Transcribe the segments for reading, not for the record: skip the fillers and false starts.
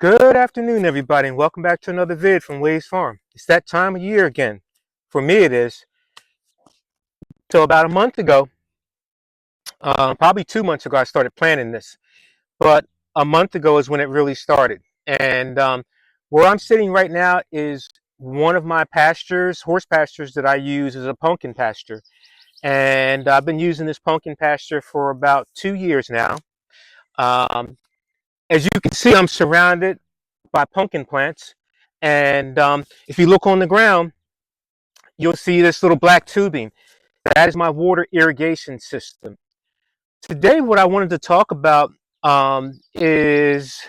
Good afternoon, everybody, and welcome back to another vid from Wade's Farm. It's that time of year again. For me, it is. So about a month ago, probably 2 months ago, I started planning this. But a month ago is when it really started. And where I'm sitting right now is one of my pastures, horse pastures that I use as a pumpkin pasture. And I've been using this pumpkin pasture for about 2 years now. Um, as you can see, I'm surrounded by pumpkin plants. And if you look on the ground, you'll see this little black tubing. That is my water irrigation system. Today, what I wanted to talk about is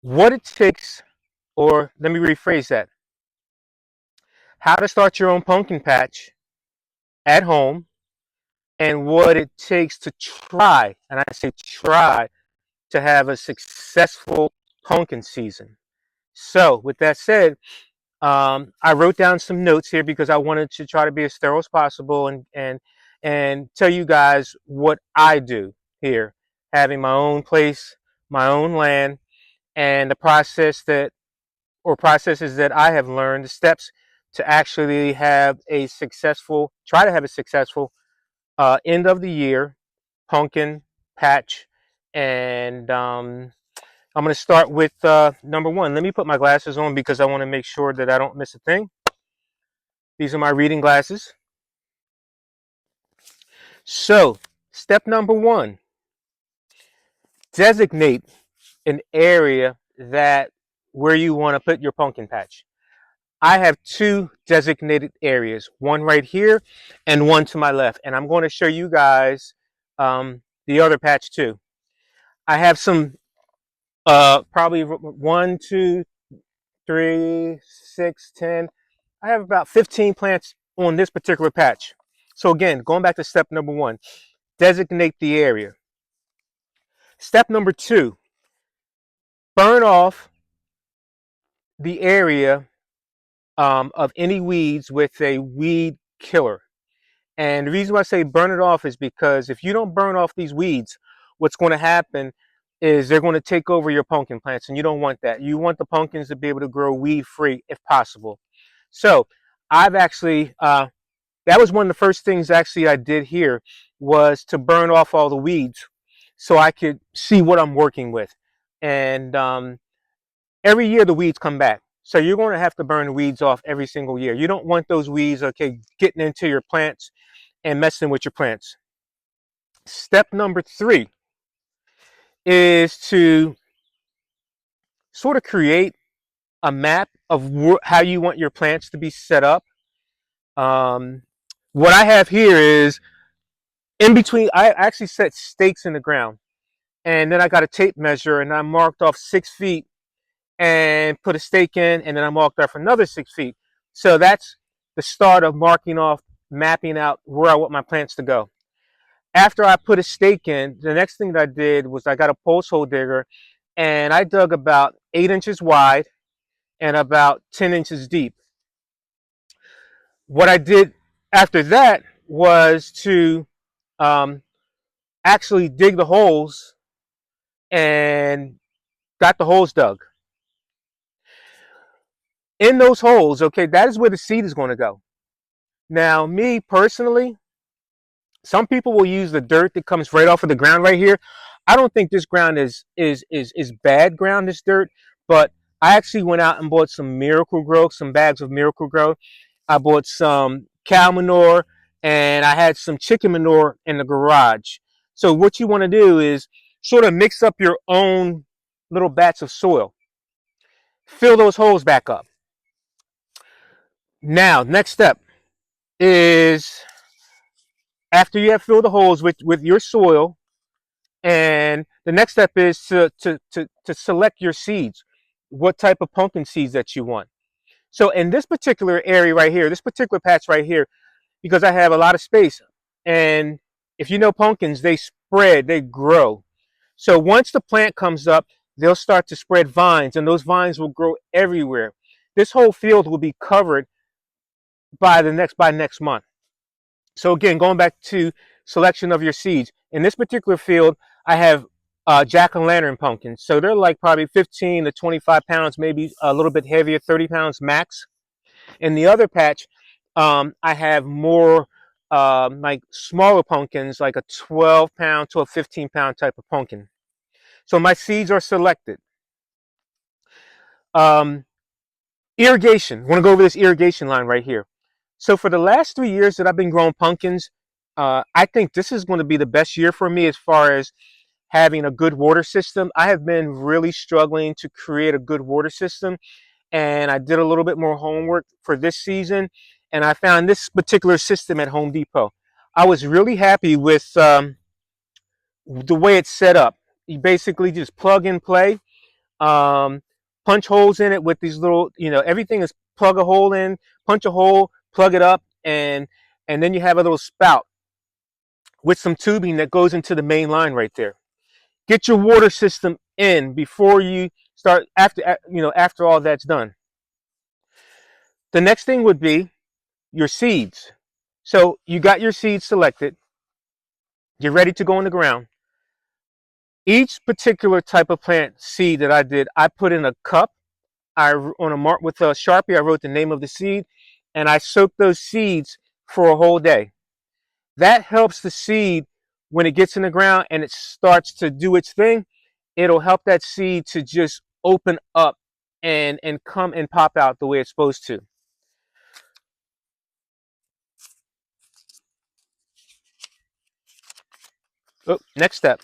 what it takes, or let me rephrase that, how to start your own pumpkin patch at home and what it takes to try, and I say try, to have a successful pumpkin season. So, with that said, I wrote down some notes here because I wanted to try to be as thorough as possible and tell you guys what I do here, having my own place, my own land, and the processes that I have learned, the steps to actually try to have a successful end of the year pumpkin patch. And I'm going to start with number one. Let me put my glasses on because I want to make sure that I don't miss a thing. These are my reading glasses. So, step number one, designate an area that where you want to put your pumpkin patch. I have two designated areas, one right here and one to my left. And I'm going to show you guys the other patch too. I have some, probably 1, 2, 3, 6, 10. I have about 15 plants on this particular patch. So again, going back to step number one, designate the area. Step number two, burn off the area of any weeds with a weed killer. And the reason why I say burn it off is because if you don't burn off these weeds, what's going to happen is they're going to take over your pumpkin plants, and you don't want that. You want the pumpkins to be able to grow weed free if possible. So I've actually, that was one of the first things actually I did here, was to burn off all the weeds so I could see what I'm working with. And every year the weeds come back. So you're going to have to burn the weeds off every single year. You don't want those weeds, okay, getting into your plants and messing with your plants. Step number three is to sort of create a map of how you want your plants to be set up. What I have here is in between, I actually set stakes in the ground, and then I got a tape measure and I marked off 6 feet and put a stake in, and then I marked off another 6 feet. So that's the start of marking off, mapping out where I want my plants to go. After I put a stake in, the next thing that I did was I got a post hole digger and I dug about 8 inches wide and about 10 inches deep. What I did after that was to um, actually dig the holes and got the holes dug. In those holes, okay, that is where the seed is going to go. Now, me personally, some people will use the dirt that comes right off of the ground right here. I don't think this ground is bad ground, this dirt, but I actually went out and bought some Miracle-Gro, some bags of Miracle-Gro. I bought some cow manure and I had some chicken manure in the garage. So what you want to do is sort of mix up your own little bats of soil. Fill those holes back up. Now, next step is after you have filled the holes with your soil, and the next step is to select your seeds, what type of pumpkin seeds that you want. So in this particular area right here, this particular patch right here, because I have a lot of space, and if you know pumpkins, they spread, they grow. So once the plant comes up, they'll start to spread vines, and those vines will grow everywhere. This whole field will be covered by next month. So again, going back to selection of your seeds. In this particular field, I have jack-o'-lantern pumpkins. So they're like probably 15 to 25 pounds, maybe a little bit heavier, 30 pounds max. In the other patch, I have more like smaller pumpkins, like a 12 pound to a 15-pound type of pumpkin. So my seeds are selected. Um, Irrigation. I want to go over this irrigation line right here. So for the last 3 years that I've been growing pumpkins, I think this is going to be the best year for me as far as having a good water system. I have been really struggling to create a good water system, and I did a little bit more homework for this season, and I found this particular system at Home Depot. I was really happy with the way it's set up. You basically just plug and play, um, punch holes in it with these little, everything is plug a hole in, punch a hole, plug it up, and then you have a little spout with some tubing that goes into the main line right there. Get your water system in before you start, after all that's done. The next thing would be your seeds. So you got your seeds selected. You're ready to go in the ground. Each particular type of plant seed that I did, I put in a cup. On a mark with a Sharpie, I wrote the name of the seed, and I soaked those seeds for a whole day. That helps the seed when it gets in the ground and it starts to do its thing. It'll help that seed to just open up and come and pop out the way it's supposed to. Oh, next step.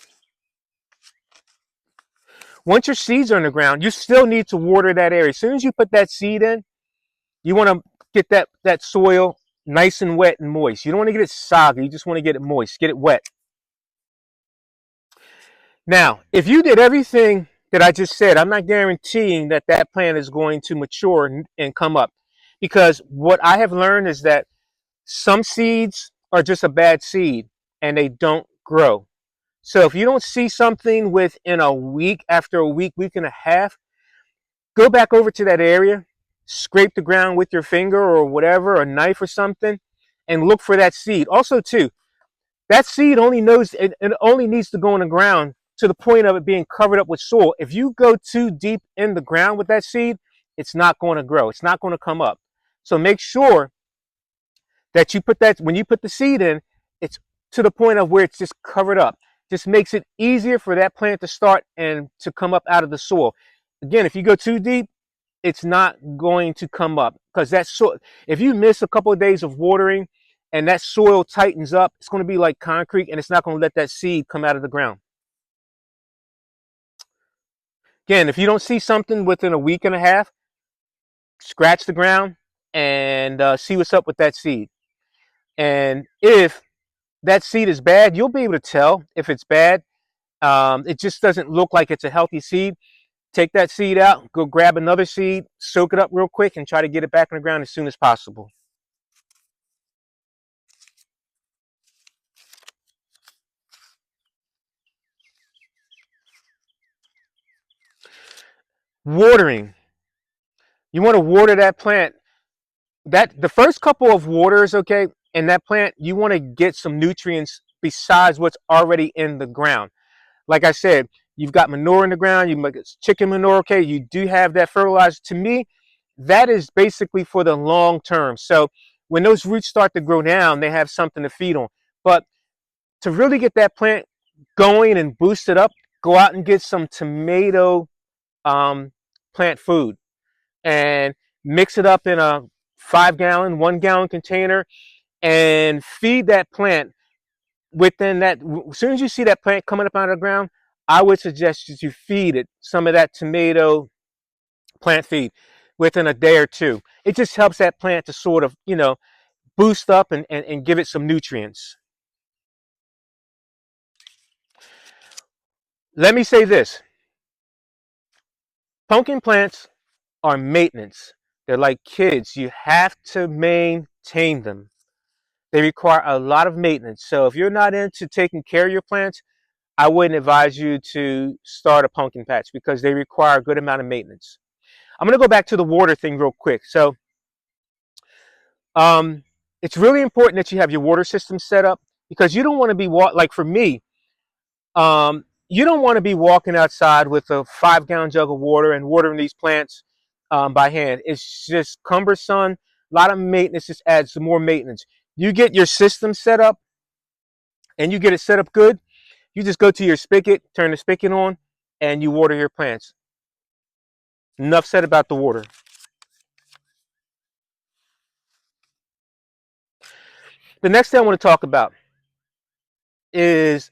Once your seeds are in the ground, you still need to water that area. As soon as you put that seed in, you want to get that soil nice and wet and moist. You don't want to get it soggy. You just want to get it moist, get it wet. Now, if you did everything that I just said, I'm not guaranteeing that that plant is going to mature and come up. Because what I have learned is that some seeds are just a bad seed and they don't grow. So if you don't see something within a week, after a week, week and a half, go back over to that area, scrape the ground with your finger or whatever, a knife or something, and look for that seed. Also, too, that seed only knows it only needs to go in the ground to the point of it being covered up with soil. If you go too deep in the ground with that seed, it's not going to grow. It's not going to come up. So make sure that when you put the seed in, it's to the point of where it's just covered up. Just makes it easier for that plant to start and to come up out of the soil. Again, if you go too deep, it's not going to come up because that soil, if you miss a couple of days of watering and that soil tightens up, it's going to be like concrete and it's not going to let that seed come out of the ground. Again, if you don't see something within a week and a half, scratch the ground and see what's up with that seed. And if that seed is bad, you'll be able to tell if it's bad. It just doesn't look like it's a healthy seed. Take that seed out, go grab another seed, soak it up real quick, and try to get it back in the ground as soon as possible. Watering. You want to water that plant. That the first couple of waters, okay, in that plant, you want to get some nutrients besides what's already in the ground. Like I said, you've got manure in the ground, you make chicken manure, okay, you do have that fertilizer. To me, that is basically for the long term. So when those roots start to grow down, they have something to feed on. But to really get that plant going and boost it up, go out and get some tomato plant food and mix it up in a 5-gallon, 1-gallon container and feed that plant within that. As soon as you see that plant coming up out of the ground, I would suggest that you feed it some of that tomato plant feed within a day or two. It just helps that plant to sort of, boost up and give it some nutrients. Let me say this. Pumpkin plants are maintenance. They're like kids. You have to maintain them. They require a lot of maintenance. So if you're not into taking care of your plants, I wouldn't advise you to start a pumpkin patch because they require a good amount of maintenance. I'm going to go back to the water thing real quick. So it's really important that you have your water system set up because you don't want to be like for me, you don't want to be walking outside with a 5 gallon jug of water and watering these plants by hand. It's just cumbersome. A lot of maintenance just adds more maintenance. You get your system set up and you get it set up good. You just go to your spigot, turn the spigot on, and you water your plants. Enough said about the water. The next thing I want to talk about is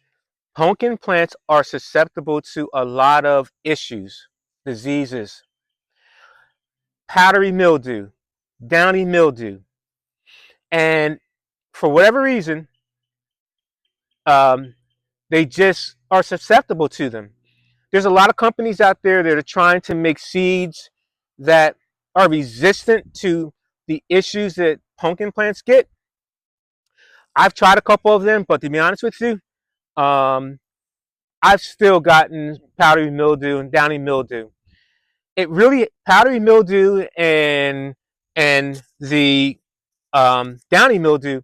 pumpkin plants are susceptible to a lot of issues, diseases, powdery mildew, downy mildew, and for whatever reason, um, they just are susceptible to them. There's a lot of companies out there that are trying to make seeds that are resistant to the issues that pumpkin plants get. I've tried a couple of them, but to be honest with you, um, I've still gotten powdery mildew and downy mildew. It really powdery mildew and the downy mildew,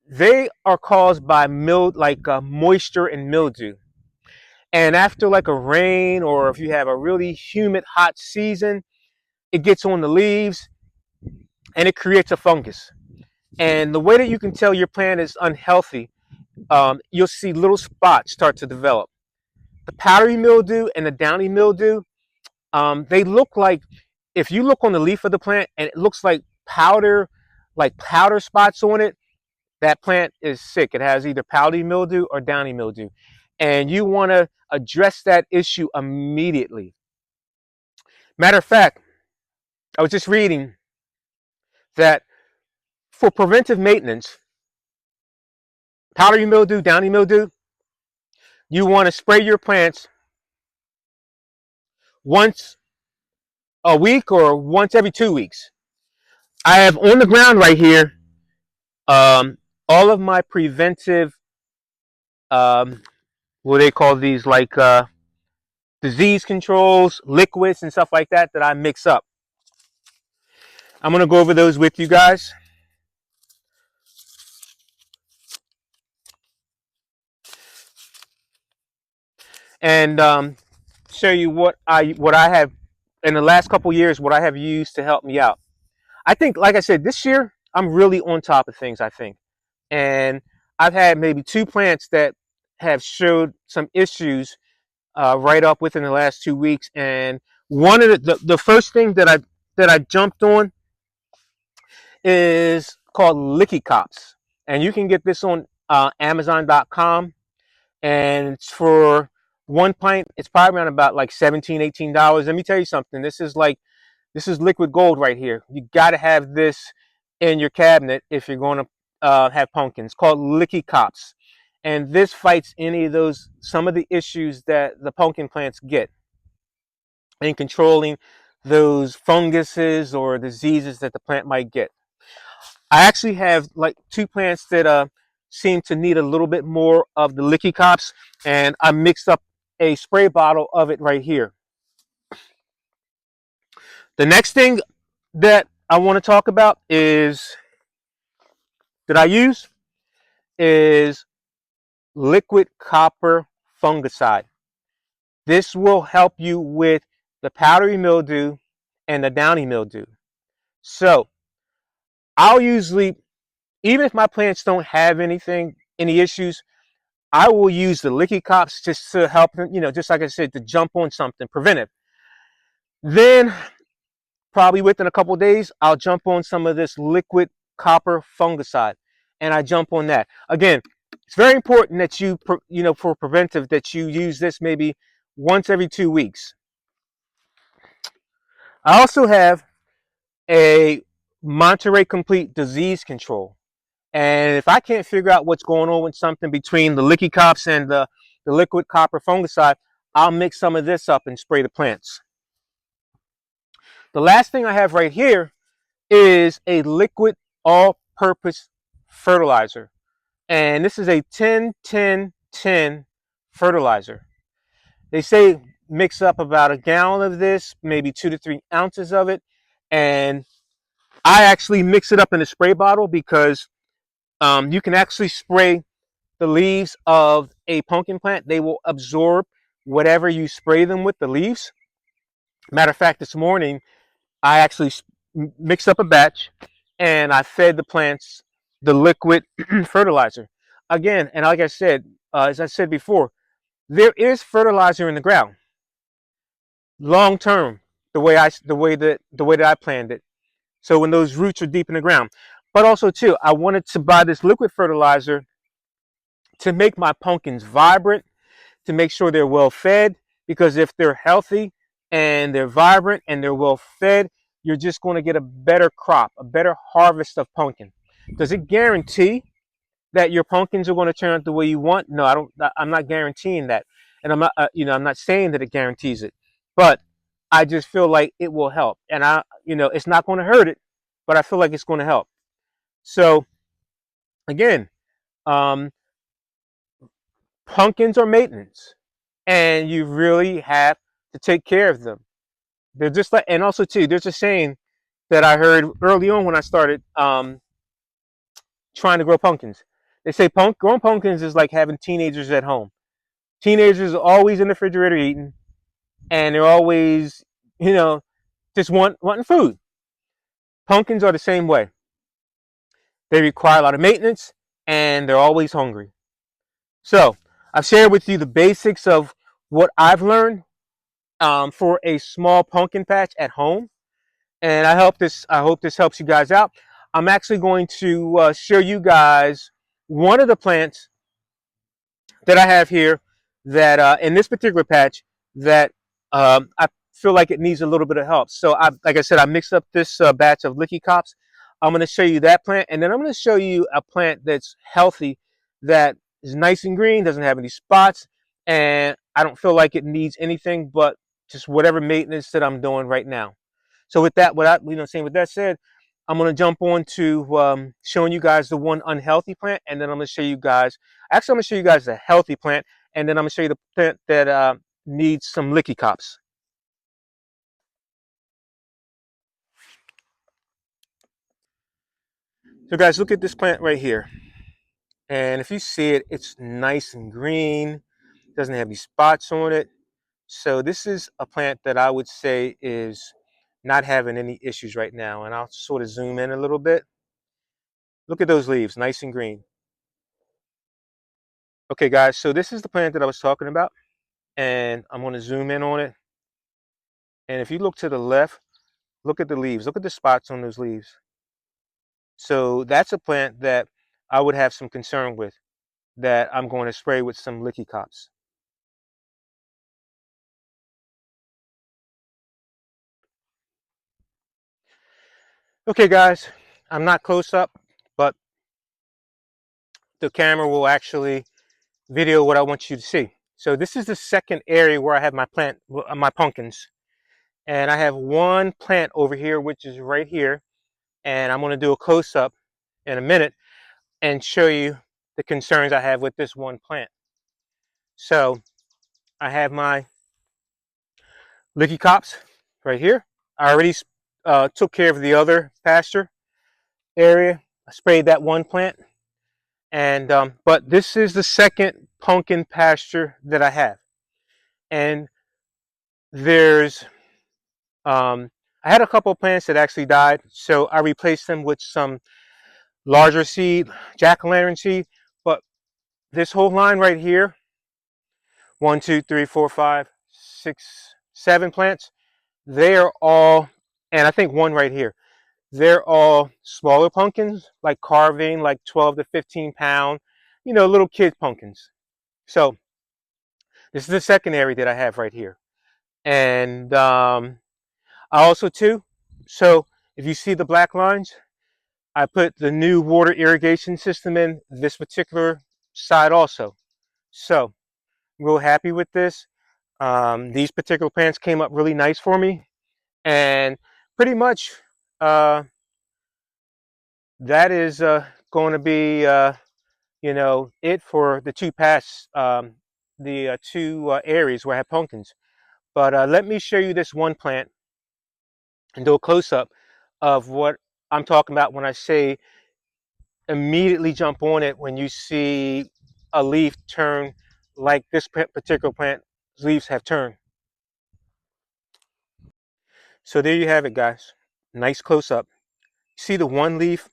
they are caused by moisture and mildew. And after like a rain, or if you have a really humid hot season, it gets on the leaves and it creates a fungus. And the way that you can tell your plant is unhealthy, you'll see little spots start to develop. The powdery mildew and the downy mildew, they look like, if you look on the leaf of the plant and it looks like powder spots on it, that plant is sick. It has either powdery mildew or downy mildew. And you want to address that issue immediately. Matter of fact, I was just reading that for preventive maintenance, powdery mildew, downy mildew, you want to spray your plants once a week or once every 2 weeks. I have on the ground right here all of my preventive, what do they call these, like disease controls, liquids, and stuff like that I mix up. I'm going to go over those with you guys. And show you what I have in the last couple years, what I have used to help me out. I think, like I said, this year I'm really on top of things, I think. And I've had maybe 2 plants that have showed some issues right up within the last 2 weeks. And one of the first thing that I jumped on is called Licky Cops, and you can get this on Amazon.com. And it's for 1 pint. It's probably around about like $17, $18. Let me tell you something. This is liquid gold right here. You got to have this in your cabinet if you're going to have pumpkins. It's called Licky Cops, and this fights some of the issues that the pumpkin plants get in controlling those funguses or diseases that the plant might get. I actually have like 2 plants that seem to need a little bit more of the Licky Cops, and I mixed up a spray bottle of it right here. The next thing that I want to talk about is that I use is liquid copper fungicide. This will help you with the powdery mildew and the downy mildew. So I'll usually, even if my plants don't have any issues, I will use the Licky Cops just to help them, just like I said, to jump on something preventive. Then, probably within a couple of days, I'll jump on some of this liquid copper fungicide, and I jump on that. Again, it's very important that for preventive, that you use this maybe once every 2 weeks. I also have a Monterey Complete disease control. And if I can't figure out what's going on with something between the Licky Cops and the liquid copper fungicide, I'll mix some of this up and spray the plants. The last thing I have right here is a liquid all-purpose fertilizer. And this is a 10-10-10 fertilizer. They say mix up about a gallon of this, maybe 2 to 3 ounces of it. And I actually mix it up in a spray bottle because you can actually spray the leaves of a pumpkin plant, they will absorb whatever you spray them with, the leaves. Matter of fact, this morning I actually mixed up a batch and I fed the plants the liquid fertilizer. Again, and like I said, as I said before, there is fertilizer in the ground. Long term, the way that I planned it. So when those roots are deep in the ground. But also too, I wanted to buy this liquid fertilizer to make my pumpkins vibrant, to make sure they're well fed, because if they're healthy and they're vibrant and they're well fed, you're just going to get a better crop, a better harvest of pumpkin. Does it guarantee that your pumpkins are going to turn out the way you want? No, I don't. I'm not guaranteeing that, and I'm not. I'm not saying that it guarantees it, but I just feel like it will help, and it's not going to hurt it, but I feel like it's going to help. So again, um, pumpkins are maintenance, and you really have to take care of them. They're just like, and also too, there's a saying that I heard early on when I started trying to grow pumpkins. They say growing pumpkins is like having teenagers at home. Teenagers are always in the refrigerator eating, and they're always, you know, just wanting food. Pumpkins are the same way. They require a lot of maintenance, and they're always hungry. So I've shared with you the basics of what I've learned for a small pumpkin patch at home, and I hope this helps you guys out. I'm actually going to show you guys one of the plants that I have here that in this particular patch that I feel like it needs a little bit of help. So like I said, I mixed up this batch of Licky Cops. I'm going to show you that plant, and then I'm going to show you a plant that's healthy, that is nice and green, doesn't have any spots, and I don't feel like it needs anything but just whatever maintenance that I'm doing right now. So with that, with that said, I'm going to jump on to showing you guys the one unhealthy plant, and then I'm going to show you guys. Actually, I'm going to show you guys the healthy plant, and then I'm going to show you the plant that needs some Licky Cops. So guys, look at this plant right here. And if you see it, it's nice and green. Doesn't have any spots on it. So this is a plant that I would say is not having any issues right now. And I'll sort of zoom in a little bit. Look at those leaves, nice and green. Okay, guys, so this is the plant that I was talking about. And I'm going to zoom in on it. And if you look to the left, look at the leaves. Look at the spots on those leaves. So that's a plant that I would have some concern with, that I'm going to spray with some Licky Cops. Okay, guys, I'm not close up, but the camera will actually video what I want you to see. So this is the second area where I have my pumpkins. And I have one plant over here, which is right here. And I'm going to do a close up in a minute and show you the concerns I have with this one plant. So I have my Licky Cops right here. I already took care of the other pasture area. I sprayed that one plant, and but this is the second pumpkin pasture that I have, and there's I had a couple of plants that actually died, so I replaced them with some larger seed, jack-o'-lantern seed. But this whole line right here, 1, 2, 3, 4, 5, 6, 7 plants, they are all, and I think one right here, they're all smaller pumpkins, like carving, like 12 to 15 pound, little kid pumpkins. So this is the second area that I have right here. And I also too, so if you see the black lines, I put the new water irrigation system in this particular side also. So I'm real happy with this. These particular plants came up really nice for me. And pretty much that is going to be it for the two paths, the two areas where I have pumpkins. But let me show you this one plant and do a close-up of what I'm talking about when I say immediately jump on it when you see a leaf turn like this particular plant's leaves have turned. So there you have it, guys. Nice close up. See the one leaf?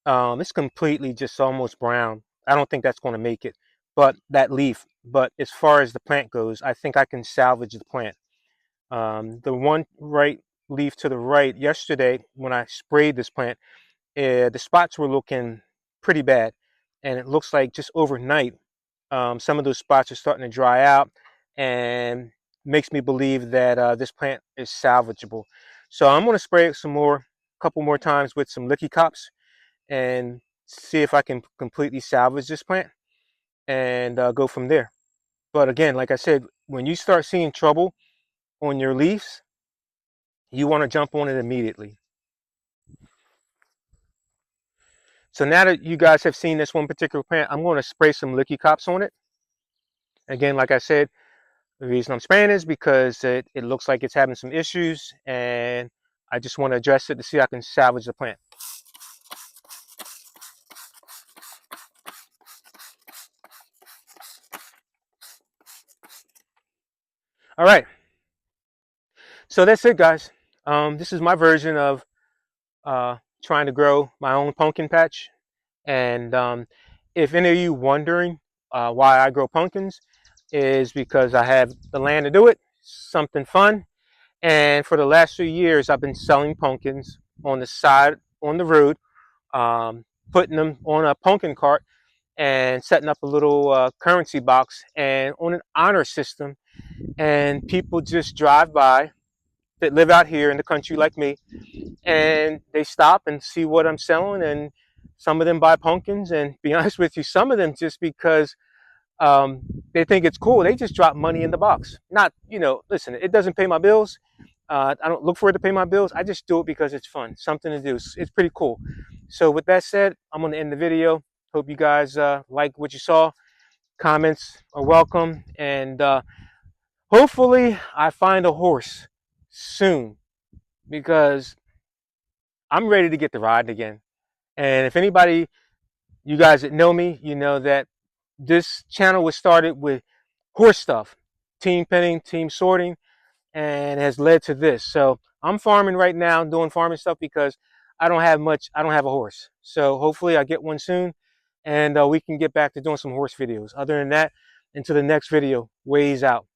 It's completely just almost brown. I don't think that's going to make it, but that leaf. But as far as the plant goes, I think I can salvage the plant. The one right leaf to the right, yesterday when I sprayed this plant, the spots were looking pretty bad, and it looks like just overnight, some of those spots are starting to dry out, and makes me believe that this plant is salvageable. So I'm going to spray it some more, a couple more times with some Licky Cops, and see if I can completely salvage this plant and go from there. But again, like I said, when you start seeing trouble on your leaves, you want to jump on it immediately. So now that you guys have seen this one particular plant, I'm going to spray some Licky Cops on it. Again, like I said, the reason I'm spraying is because it looks like it's having some issues, and I just want to address it to see if I can salvage the plant. All right, so that's it, guys. This is my version of trying to grow my own pumpkin patch. And if any of you wondering why I grow pumpkins, is because I have the land to do it, something fun. And for the last few years, I've been selling pumpkins on the side, on the road, putting them on a pumpkin cart and setting up a little currency box and on an honor system. And people just drive by that live out here in the country like me, and they stop and see what I'm selling. And some of them buy pumpkins, and be honest with you, some of them just because um, they think it's cool, they just drop money in the box. Not, listen, it doesn't pay my bills. I don't look for it to pay my bills. I just do it because it's fun, something to do. It's pretty cool. So with that said, I'm going to end the video. Hope you guys like what you saw. Comments are welcome, and hopefully I find a horse soon, because I'm ready to get the ride again. And if anybody, you guys that know me, you know that this channel was started with horse stuff, team penning, team sorting, and has led to this. So I'm farming right now, doing farming stuff because I don't have much. I don't have a horse. So hopefully I get one soon, and we can get back to doing some horse videos. Other than that, until the next video, ways out.